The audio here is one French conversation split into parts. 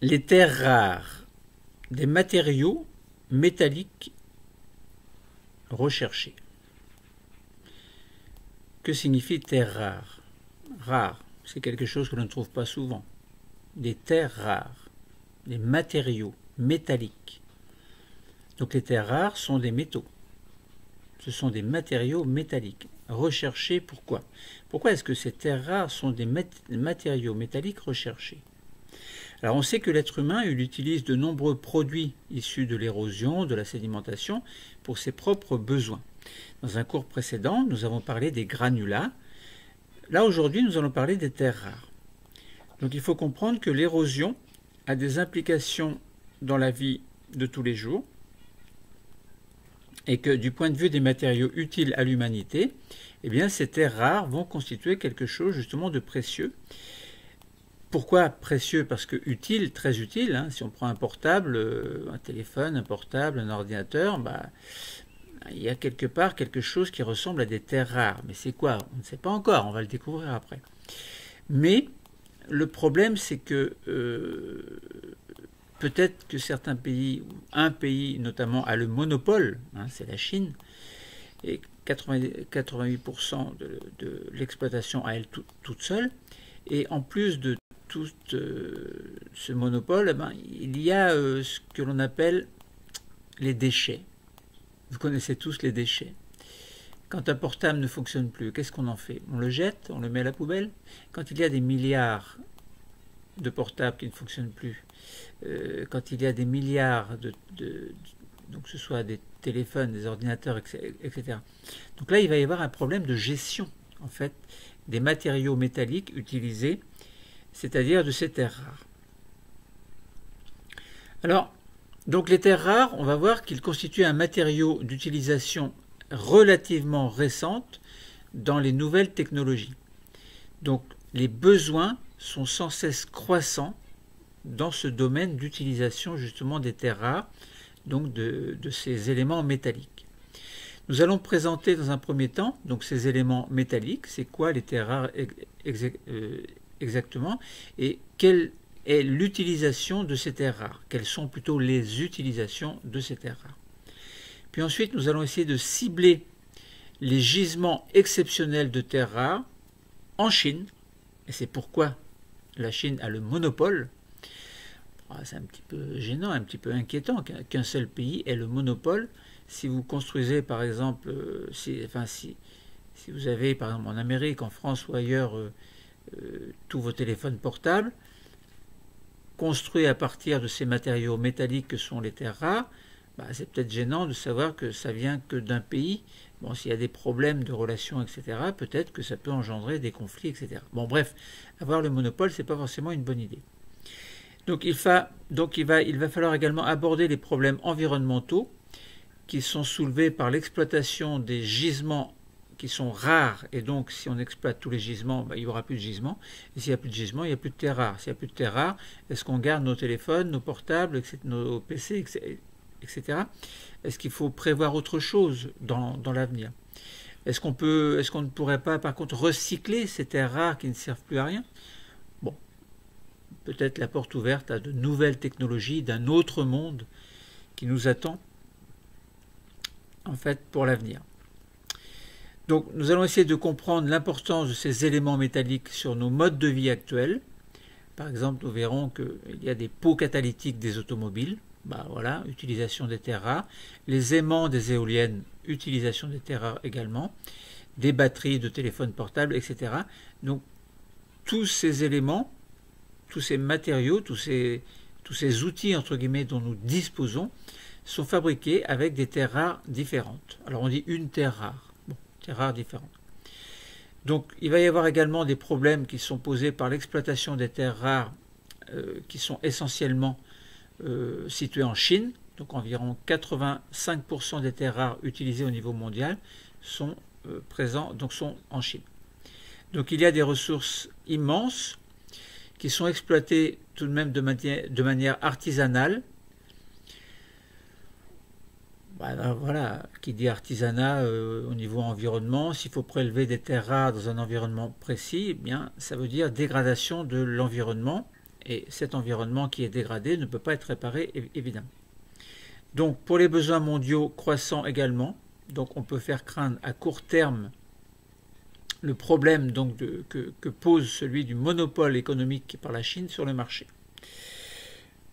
Les terres rares, des matériaux métalliques recherchés. Que signifie terre rare? Rare, c'est quelque chose que l'on ne trouve pas souvent. Des terres rares, des matériaux métalliques. Donc les terres rares sont des métaux. Ce sont des matériaux métalliques. Recherchés, pourquoi? Pourquoi est-ce que ces terres rares sont des matériaux métalliques recherchés? Alors on sait que l'être humain il utilise de nombreux produits issus de l'érosion, de la sédimentation, pour ses propres besoins. Dans un cours précédent, nous avons parlé des granulats. Là aujourd'hui, nous allons parler des terres rares. Donc il faut comprendre que l'érosion a des implications dans la vie de tous les jours et que du point de vue des matériaux utiles à l'humanité, eh bien ces terres rares vont constituer quelque chose justement de précieux. Pourquoi précieux? Parce que utile, très utile, hein. Si on prend un portable, un téléphone, un portable, un ordinateur, il y a quelque part quelque chose qui ressemble à des terres rares. Mais c'est quoi? On ne sait pas encore, on va le découvrir après. Mais le problème, c'est que peut-être que certains pays, ou un pays notamment, a le monopole, hein, c'est la Chine, et 88% de l'exploitation à elle toute seule. Et en plus de tout ce monopole, il y a ce que l'on appelle les déchets. Vous connaissez tous les déchets. Quand un portable ne fonctionne plus, qu'est-ce qu'on en fait? On le jette, on le met à la poubelle. Quand il y a des milliards de portables qui ne fonctionnent plus, quand il y a des milliards donc que ce soit des téléphones, des ordinateurs, etc. Donc là, il va y avoir un problème de gestion, en fait, des matériaux métalliques utilisés, c'est-à-dire de ces terres rares. Alors, donc les terres rares, on va voir qu'ils constituent un matériau d'utilisation relativement récente dans les nouvelles technologies. Donc les besoins sont sans cesse croissants dans ce domaine d'utilisation justement des terres rares, donc de ces éléments métalliques. Nous allons présenter dans un premier temps donc ces éléments métalliques, c'est quoi les terres rares exactement, et quelle est l'utilisation de ces terres rares, quelles sont plutôt les utilisations de ces terres rares. Puis ensuite nous allons essayer de cibler les gisements exceptionnels de terres rares en Chine, et c'est pourquoi la Chine a le monopole. C'est un petit peu gênant, un petit peu inquiétant qu'un seul pays ait le monopole. Si vous construisez par exemple, si vous avez par exemple en Amérique, en France ou ailleurs tous vos téléphones portables, construits à partir de ces matériaux métalliques que sont les terres rares, c'est peut-être gênant de savoir que ça vient que d'un pays. Bon, s'il y a des problèmes de relations, etc., peut-être que ça peut engendrer des conflits, etc. Bon, bref, avoir le monopole, c'est pas forcément une bonne idée. Donc il va falloir également aborder les problèmes environnementaux qui sont soulevés par l'exploitation des gisements qui sont rares, et donc si on exploite tous les gisements, il n'y aura plus de gisements, et s'il n'y a plus de gisements, il n'y a plus de terres rares. S'il n'y a plus de terres rares, est-ce qu'on garde nos téléphones, nos portables, nos PC, etc. Est-ce qu'il faut prévoir autre chose dans l'avenir? Est-ce qu'on ne pourrait pas par contre recycler ces terres rares qui ne servent plus à rien? Bon, peut-être la porte ouverte à de nouvelles technologies, d'un autre monde qui nous attend en fait pour l'avenir. Donc nous allons essayer de comprendre l'importance de ces éléments métalliques sur nos modes de vie actuels. Par exemple, nous verrons qu'il y a des pots catalytiques des automobiles, voilà, utilisation des terres rares, les aimants des éoliennes, utilisation des terres rares également, des batteries de téléphones portables, etc. Donc tous ces éléments, tous ces matériaux, tous ces outils entre guillemets dont nous disposons sont fabriqués avec des terres rares différentes. Alors on dit une terre rare, terres rares différentes. Donc il va y avoir également des problèmes qui sont posés par l'exploitation des terres rares qui sont essentiellement situées en Chine. Donc environ 85% des terres rares utilisées au niveau mondial sont sont en Chine. Donc il y a des ressources immenses qui sont exploitées tout de même de manière artisanale. Voilà, qui dit artisanat au niveau environnement, s'il faut prélever des terres rares dans un environnement précis, eh bien, ça veut dire dégradation de l'environnement et cet environnement qui est dégradé ne peut pas être réparé, évidemment. Donc pour les besoins mondiaux croissants également, donc on peut faire craindre à court terme le problème donc que pose celui du monopole économique par la Chine sur le marché.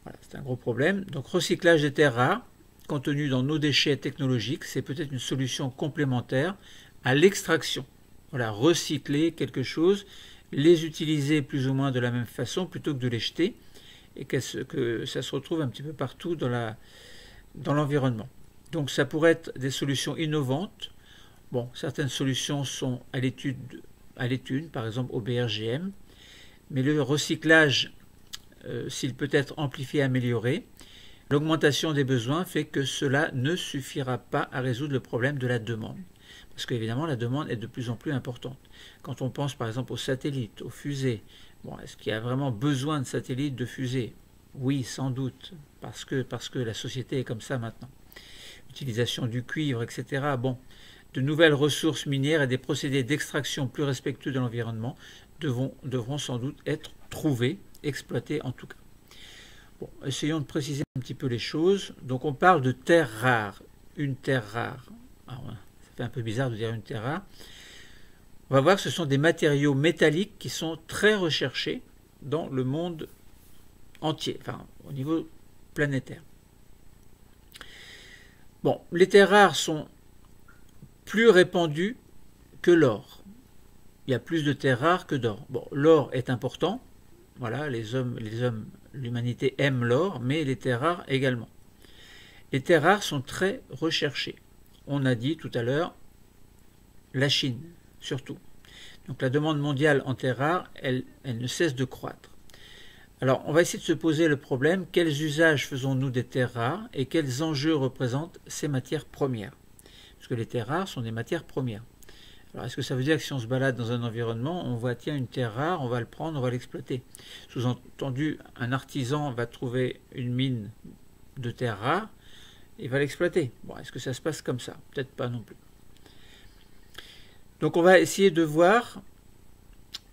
Voilà, c'est un gros problème. Donc recyclage des terres rares contenues dans nos déchets technologiques, c'est peut-être une solution complémentaire à l'extraction. Voilà, recycler quelque chose, les utiliser plus ou moins de la même façon plutôt que de les jeter et que ça se retrouve un petit peu partout dans l'environnement. Donc ça pourrait être des solutions innovantes. Bon, certaines solutions sont à l'étude, par exemple au BRGM, mais le recyclage, s'il peut être amplifié et amélioré, l'augmentation des besoins fait que cela ne suffira pas à résoudre le problème de la demande. Parce qu'évidemment, la demande est de plus en plus importante. Quand on pense par exemple aux satellites, aux fusées, bon, est-ce qu'il y a vraiment besoin de satellites, de fusées? Oui, sans doute, parce que la société est comme ça maintenant. Utilisation du cuivre, etc. Bon, de nouvelles ressources minières et des procédés d'extraction plus respectueux de l'environnement devront sans doute être trouvés, exploités en tout cas. Bon, essayons de préciser un petit peu les choses. Donc on parle de terres rares. Une terre rare. Alors, ça fait un peu bizarre de dire une terre rare. On va voir que ce sont des matériaux métalliques qui sont très recherchés dans le monde entier, enfin au niveau planétaire. Bon, les terres rares sont plus répandues que l'or. Il y a plus de terres rares que d'or. Bon, l'or est important. Voilà, l'humanité aime l'or, mais les terres rares également. Les terres rares sont très recherchées. On a dit tout à l'heure, la Chine, surtout. Donc la demande mondiale en terres rares, elle ne cesse de croître. Alors, on va essayer de se poser le problème, quels usages faisons-nous des terres rares et quels enjeux représentent ces matières premières? Parce que les terres rares sont des matières premières. Alors, est-ce que ça veut dire que si on se balade dans un environnement, on voit, tiens, une terre rare, on va le prendre, on va l'exploiter? Sous-entendu, un artisan va trouver une mine de terre rare et va l'exploiter. Bon, est-ce que ça se passe comme ça? Peut-être pas non plus. Donc, on va essayer de voir,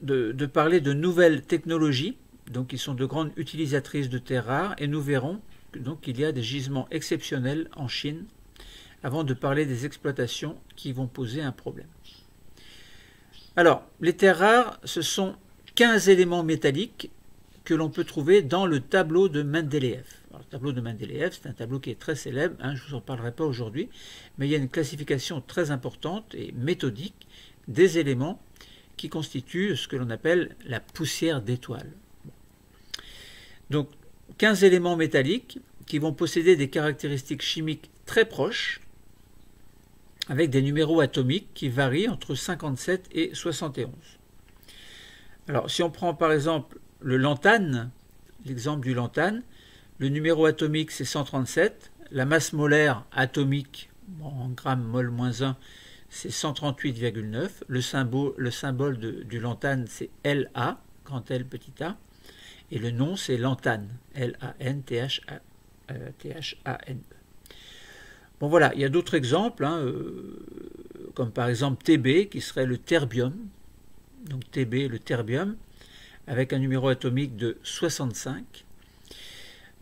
de parler de nouvelles technologies, donc qui sont de grandes utilisatrices de terres rares, et nous verrons qu'il y a des gisements exceptionnels en Chine, avant de parler des exploitations qui vont poser un problème. Alors, les terres rares, ce sont 15 éléments métalliques que l'on peut trouver dans le tableau de Mendeleïev. Alors, le tableau de Mendeleïev, c'est un tableau qui est très célèbre, je ne vous en parlerai pas aujourd'hui, mais il y a une classification très importante et méthodique des éléments qui constituent ce que l'on appelle la poussière d'étoiles. Donc, 15 éléments métalliques qui vont posséder des caractéristiques chimiques très proches, avec des numéros atomiques qui varient entre 57 et 71. Alors, si on prend par exemple le lantane, l'exemple du lantane, le numéro atomique c'est 137, la masse molaire atomique, en grammes mol-1, c'est 138,9, le symbole du lantane c'est La, grand L, petit a, et le nom c'est lantane, L-A-N-T-H-A-N-E. Bon voilà, il y a d'autres exemples, comme par exemple Tb, qui serait le terbium, donc Tb, le terbium, avec un numéro atomique de 65.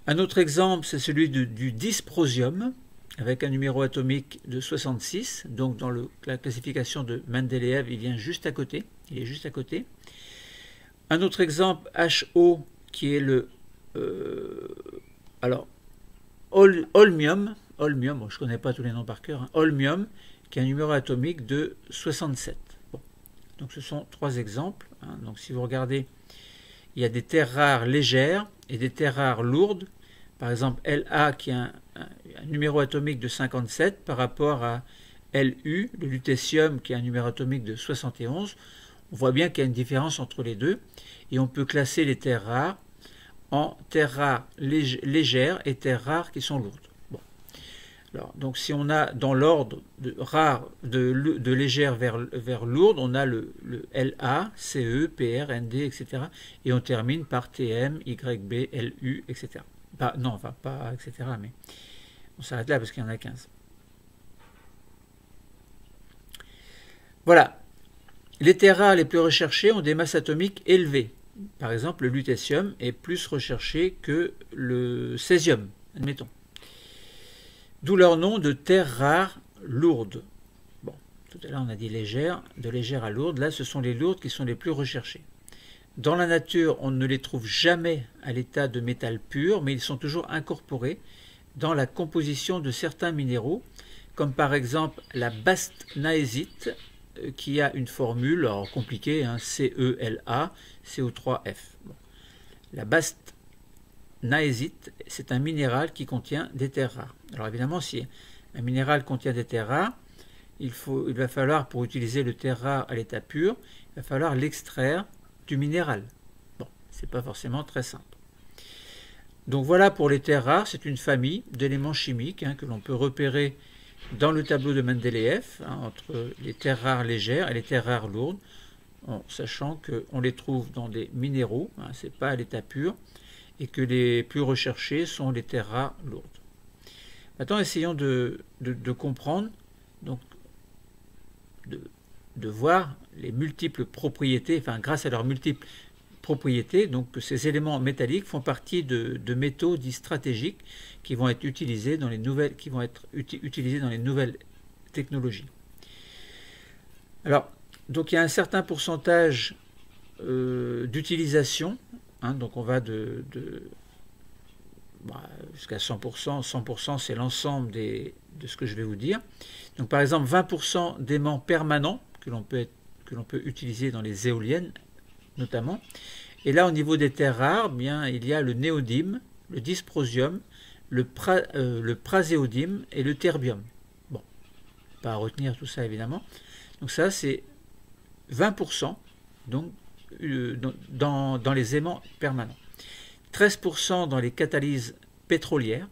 Un autre exemple, c'est celui du dysprosium, avec un numéro atomique de 66, donc dans la classification de Mendeleïev, il vient juste à côté, il est juste à côté. Un autre exemple, HO, qui est le holmium, bon, je ne connais pas tous les noms par cœur, holmium, qui a un numéro atomique de 67. Bon. Donc ce sont 3 exemples. Donc si vous regardez, il y a des terres rares légères et des terres rares lourdes. Par exemple, La qui a un numéro atomique de 57 par rapport à Lu, le lutécium qui a un numéro atomique de 71. On voit bien qu'il y a une différence entre les deux. Et on peut classer les terres rares en terres rares légères et terres rares qui sont lourdes. Bon. Alors, donc si on a dans l'ordre de rare, de légère vers lourde, on a le La, Ce, Pr, Nd, etc. Et on termine par Tm, Yb, Lu, etc. Non, enfin pas etc. Mais on s'arrête là parce qu'il y en a 15. Voilà. Les terres rares les plus recherchées ont des masses atomiques élevées. par exemple, le lutécium est plus recherché que le césium, admettons. D'où leur nom de terres rares lourdes. Bon, tout à l'heure on a dit légères, de légères à lourdes. Là, ce sont les lourdes qui sont les plus recherchées. Dans la nature, on ne les trouve jamais à l'état de métal pur, mais ils sont toujours incorporés dans la composition de certains minéraux, comme par exemple la bastnaésite, qui a une formule alors compliquée, hein, CeLa, CO3F. Bon. La bastnaésite, c'est un minéral qui contient des terres rares. Alors évidemment, si un minéral contient des terres rares, il va falloir, pour utiliser le terre rare à l'état pur, il va falloir l'extraire du minéral. Bon, c'est pas forcément très simple. Donc voilà pour les terres rares, c'est une famille d'éléments chimiques hein, que l'on peut repérer dans le tableau de Mendeleïev, hein, entre les terres rares légères et les terres rares lourdes, en sachant qu'on les trouve dans des minéraux, hein, ce n'est pas à l'état pur, et que les plus recherchés sont les terres rares lourdes. Maintenant, essayons de comprendre, donc de voir les multiples propriétés, enfin grâce à leurs multiples propriétés, donc ces éléments métalliques font partie de métaux dits stratégiques qui vont être utilisés dans les nouvelles, technologies. Alors, donc il y a un certain pourcentage d'utilisation, hein, donc on va jusqu'à 100%. 100% c'est l'ensemble de ce que je vais vous dire. Donc par exemple 20% d'aimants permanents que l'on peut utiliser dans les éoliennes notamment. Et là au niveau des terres rares, bien, il y a le néodyme, le dysprosium, le praséodyme et le terbium. Bon, pas à retenir tout ça évidemment. Donc ça c'est 20% donc, dans les aimants permanents. 13% dans les catalyses pétrolières.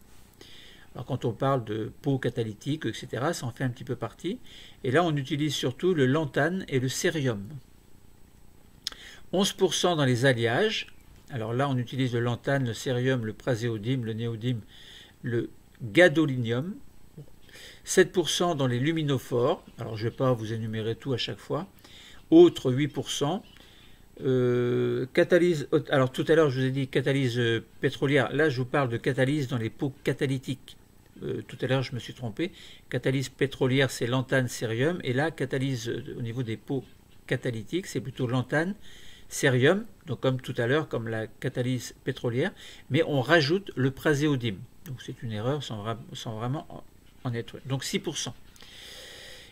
Alors quand on parle de peau catalytique, etc., ça en fait un petit peu partie. Et là, on utilise surtout le lantane et le cérium. 11% dans les alliages. Alors là, on utilise le lantane, le cérium, le praséodyme, le néodyme, le gadolinium. 7% dans les luminophores. Alors je ne vais pas vous énumérer tout à chaque fois. Autres 8%. Catalyse, alors tout à l'heure je vous ai dit catalyse pétrolière, là je vous parle de catalyse dans les pots catalytiques. Tout à l'heure je me suis trompé, catalyse pétrolière c'est lantane, cérium, et là catalyse au niveau des pots catalytiques c'est plutôt lantane, cérium, donc comme tout à l'heure, comme la catalyse pétrolière, mais on rajoute le praséodyme, donc c'est une erreur sans vraiment en être. Donc 6%.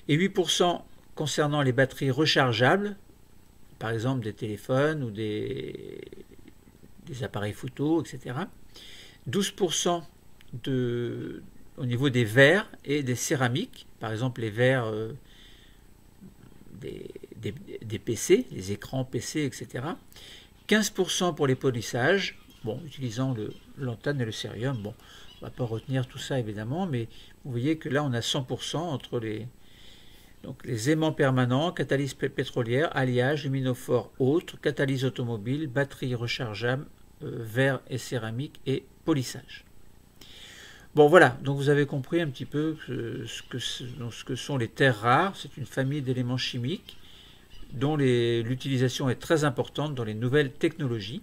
Et 8% concernant les batteries rechargeables, par exemple des téléphones ou des appareils photo, etc. 12% au niveau des verres et des céramiques, par exemple les verres des PC, les écrans PC, etc. 15% pour les polissages, bon, utilisant le lantane et le cérium. Bon, on ne va pas retenir tout ça évidemment, mais vous voyez que là on a 100% entre les aimants permanents, catalyse pétrolière, alliage, luminophore, autres, catalyse automobile, batterie rechargeable, verre et céramique et polissage. Bon voilà, donc vous avez compris un petit peu ce que sont les terres rares. C'est une famille d'éléments chimiques dont l'utilisation est très importante dans les nouvelles technologies.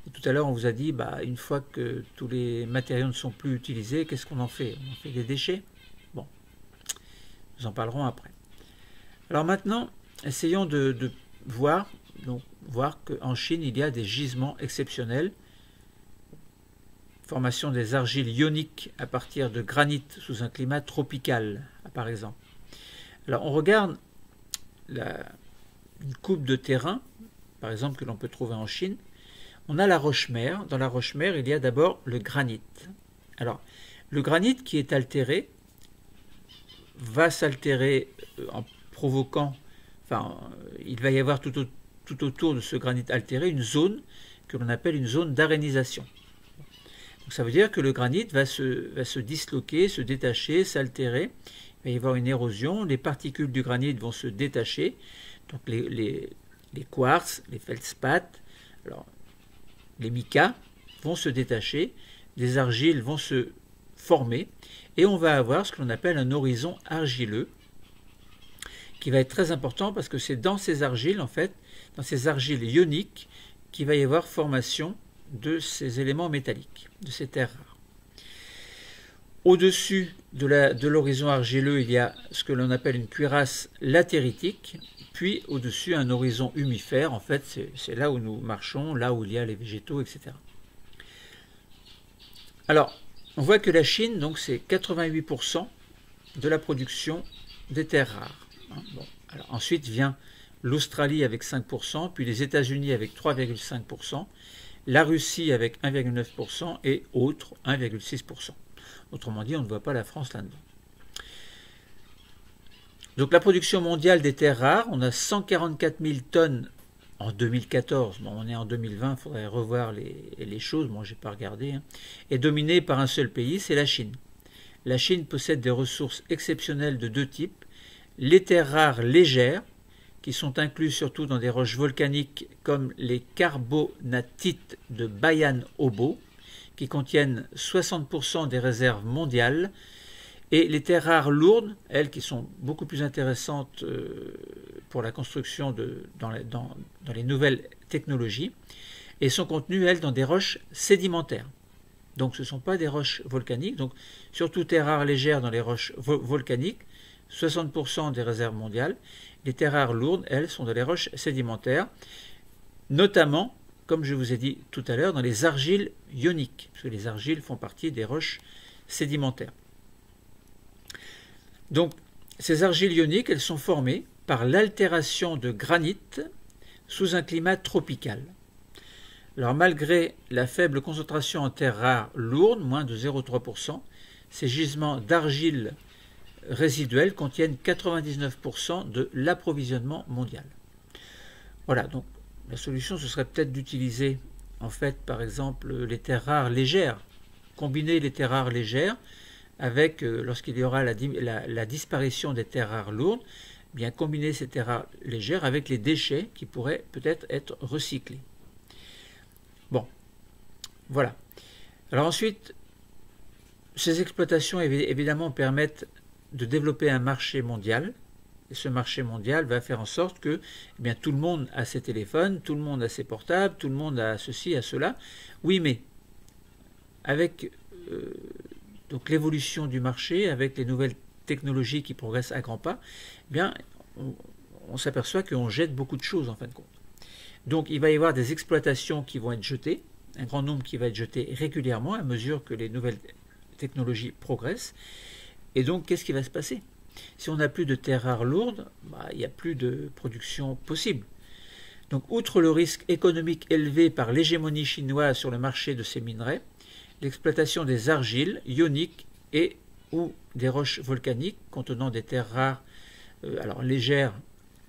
Et tout à l'heure on vous a dit, une fois que tous les matériaux ne sont plus utilisés, qu'est-ce qu'on en fait? On en fait des déchets? Bon. Nous en parlerons après. Alors maintenant, essayons de voir qu'en Chine, il y a des gisements exceptionnels. Formation des argiles ioniques à partir de granit sous un climat tropical, par exemple. Alors on regarde une coupe de terrain, par exemple, que l'on peut trouver en Chine. On a la roche-mère. Dans la roche-mère, il y a d'abord le granit. Alors, le granit qui est altéré va s'altérer en provoquant, il va y avoir tout autour de ce granit altéré une zone que l'on appelle une zone d'arénisation. Donc ça veut dire que le granit va se disloquer, se détacher, s'altérer, il va y avoir une érosion, les particules du granit vont se détacher, donc les quartz, les feldspaths, alors les micas vont se détacher, les argiles vont se former, et on va avoir ce que l'on appelle un horizon argileux, qui va être très important parce que c'est dans ces argiles, en fait, dans ces argiles ioniques, qu'il va y avoir formation de ces éléments métalliques, de ces terres rares. Au-dessus de l'horizon argileux, il y a ce que l'on appelle une cuirasse latéritique, puis au-dessus un horizon humifère. En fait, c'est là où nous marchons, là où il y a les végétaux, etc. Alors, on voit que la Chine, donc, c'est 88% de la production des terres rares. Bon, alors, ensuite vient l'Australie avec 5%, puis les États-Unis avec 3,5%, la Russie avec 1,9% et autres 1,6%. Autrement dit, on ne voit pas la France là-dedans. Donc la production mondiale des terres rares, on a 144 000 tonnes en 2014. Bon, on est en 2020, il faudrait revoir les choses, moi je n'ai pas regardé, hein, est dominée par un seul pays, c'est la Chine. La Chine possède des ressources exceptionnelles de deux types. Les terres rares légères, qui sont incluses surtout dans des roches volcaniques comme les carbonatites de Bayan-Obo, qui contiennent 60% des réserves mondiales, et les terres rares lourdes, elles qui sont beaucoup plus intéressantes pour la construction dans les nouvelles technologies, et sont contenues, elles, dans des roches sédimentaires. Donc ce ne sont pas des roches volcaniques, donc surtout terres rares légères dans les roches volcaniques, 60% des réserves mondiales. Les terres rares lourdes, elles, sont dans les roches sédimentaires, notamment, comme je vous ai dit tout à l'heure, dans les argiles ioniques, parce que les argiles font partie des roches sédimentaires. Donc, ces argiles ioniques, elles sont formées par l'altération de granit sous un climat tropical. Alors, malgré la faible concentration en terres rares lourdes, moins de 0,3%, ces gisements d'argile résiduels contiennent 99% de l'approvisionnement mondial. Voilà, donc la solution, ce serait peut-être d'utiliser, en fait, par exemple, les terres rares légères. Combiner les terres rares légères avec, lorsqu'il y aura la disparition des terres rares lourdes, bien combiner ces terres rares légères avec les déchets qui pourraient peut-être être recyclés. Bon, voilà. Alors ensuite, ces exploitations, évidemment, permettent de développer un marché mondial. Et ce marché mondial va faire en sorte que eh bien, tout le monde a ses téléphones, tout le monde a ses portables, tout le monde a ceci, a cela. Oui, mais avec donc l'évolution du marché, avec les nouvelles technologies qui progressent à grands pas, eh bien, on s'aperçoit qu'on jette beaucoup de choses en fin de compte. Donc il va y avoir des exploitations qui vont être jetées, un grand nombre qui va être jeté régulièrement à mesure que les nouvelles technologies progressent. Et donc qu'est-ce qui va se passer ? Si on n'a plus de terres rares lourdes, il n'y a plus de production possible. Donc, outre le risque économique élevé par l'hégémonie chinoise sur le marché de ces minerais, l'exploitation des argiles ioniques et ou des roches volcaniques contenant des terres rares, alors légères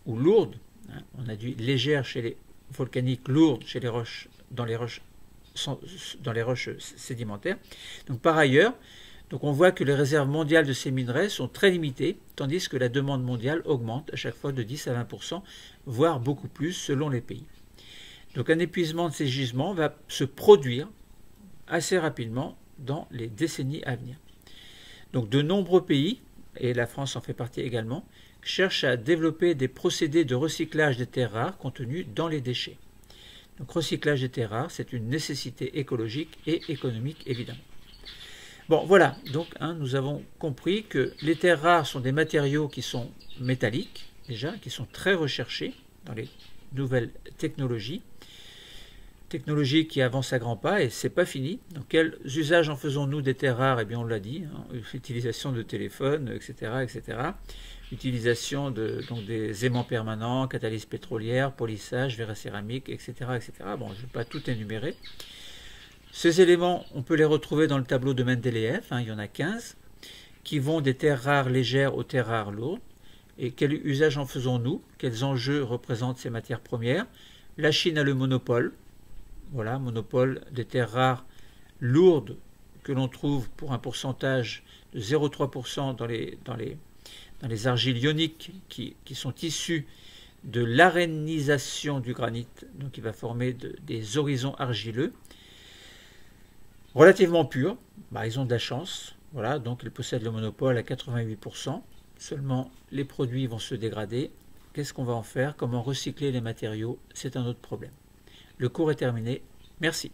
ou lourdes, hein, on a dit légères chez les volcaniques, lourdes chez les roches, dans les roches sédimentaires. Donc, par ailleurs, donc on voit que les réserves mondiales de ces minerais sont très limitées, tandis que la demande mondiale augmente à chaque fois de 10 à 20%, voire beaucoup plus selon les pays. Donc un épuisement de ces gisements va se produire assez rapidement dans les décennies à venir. Donc de nombreux pays, et la France en fait partie également, cherchent à développer des procédés de recyclage des terres rares contenus dans les déchets. Donc recyclage des terres rares, c'est une nécessité écologique et économique évidemment. Bon, voilà, donc nous avons compris que les terres rares sont des matériaux qui sont métalliques, déjà, qui sont très recherchés dans les nouvelles technologies qui avancent à grands pas, et c'est pas fini. Donc, quels usages en faisons-nous des terres rares ? Eh bien, on l'a dit, utilisation de téléphones, etc., etc. Utilisation donc des aimants permanents, catalyse pétrolière, polissage, verre à céramique, etc., etc. Bon, je ne vais pas tout énumérer. Ces éléments, on peut les retrouver dans le tableau de Mendeleïev, il y en a 15, qui vont des terres rares légères aux terres rares lourdes. Et quel usage en faisons-nous ? Quels enjeux représentent ces matières premières ? La Chine a le monopole, voilà, monopole des terres rares lourdes que l'on trouve pour un pourcentage de 0,3% dans les argiles ioniques qui sont issues de l'arénisation du granit, donc il va former des horizons argileux. Relativement purs, ils ont de la chance, voilà, donc ils possèdent le monopole à 88%, seulement les produits vont se dégrader. Qu'est-ce qu'on va en faire ? Comment recycler les matériaux ? C'est un autre problème. Le cours est terminé. Merci.